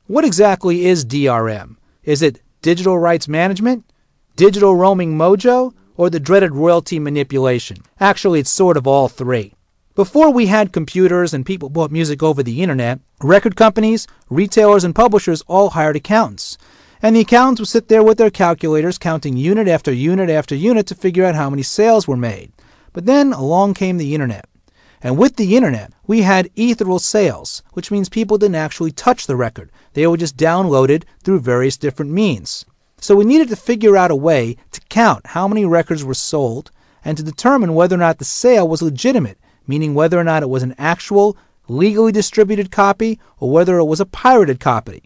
What exactly is DRM? Is it digital rights management, digital roaming mojo, or the dreaded royalty manipulation? Actually, it's sort of all three. Before we had computers and people bought music over the internet, record companies, retailers, and publishers all hired accountants. And the accountants would sit there with their calculators counting unit after unit after unit to figure out how many sales were made. But then along came the internet. And with the internet, we had ethereal sales, which means people didn't actually touch the record. They were just downloaded through various different means. So we needed to figure out a way to count how many records were sold and to determine whether or not the sale was legitimate, meaning whether or not it was an actual, legally distributed copy or whether it was a pirated copy.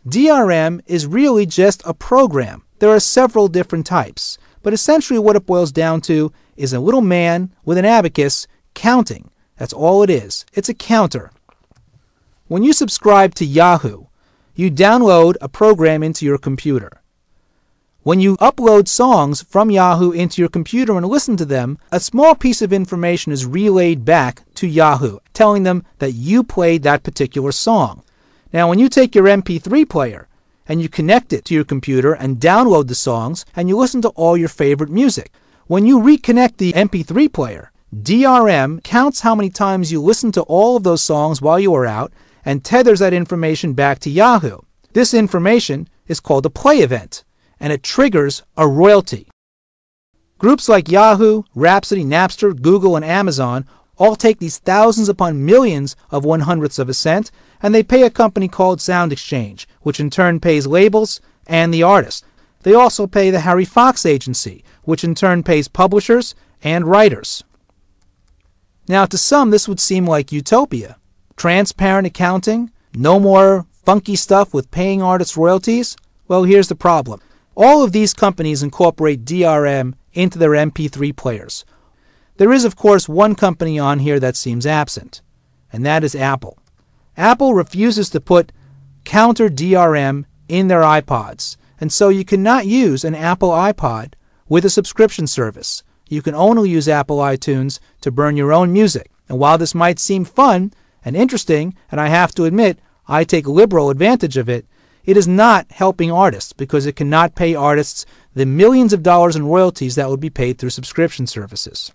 DRM is really just a program. There are several different types, but essentially what it boils down to is a little man with an abacus counting. That's all it is. It's a counter. When you subscribe to Yahoo, you download a program into your computer. When you upload songs from Yahoo into your computer and listen to them, a small piece of information is relayed back to Yahoo, telling them that you played that particular song. Now, when you take your MP3 player and you connect it to your computer and download the songs and you listen to all your favorite music, when you reconnect the MP3 player, DRM counts how many times you listened to all of those songs while you were out and tethers that information back to Yahoo. This information is called a play event, and it triggers a royalty. Groups like Yahoo, Rhapsody, Napster, Google, and Amazon all take these thousands upon millions of 1/100ths of a cent, and they pay a company called Sound Exchange, which in turn pays labels and the artist. They also pay the Harry Fox Agency, which in turn pays publishers and writers. Now, to some, this would seem like utopia. Transparent accounting, no more funky stuff with paying artists royalties. Well, here's the problem. All of these companies incorporate DRM into their MP3 players. There is, of course, one company on here that seems absent, and that is Apple. Apple refuses to put counter DRM in their iPods, and so you cannot use an Apple iPod with a subscription service. You can only use Apple iTunes to burn your own music. And while this might seem fun and interesting, and I have to admit, I take liberal advantage of it, it is not helping artists because it cannot pay artists the millions of dollars in royalties that would be paid through subscription services.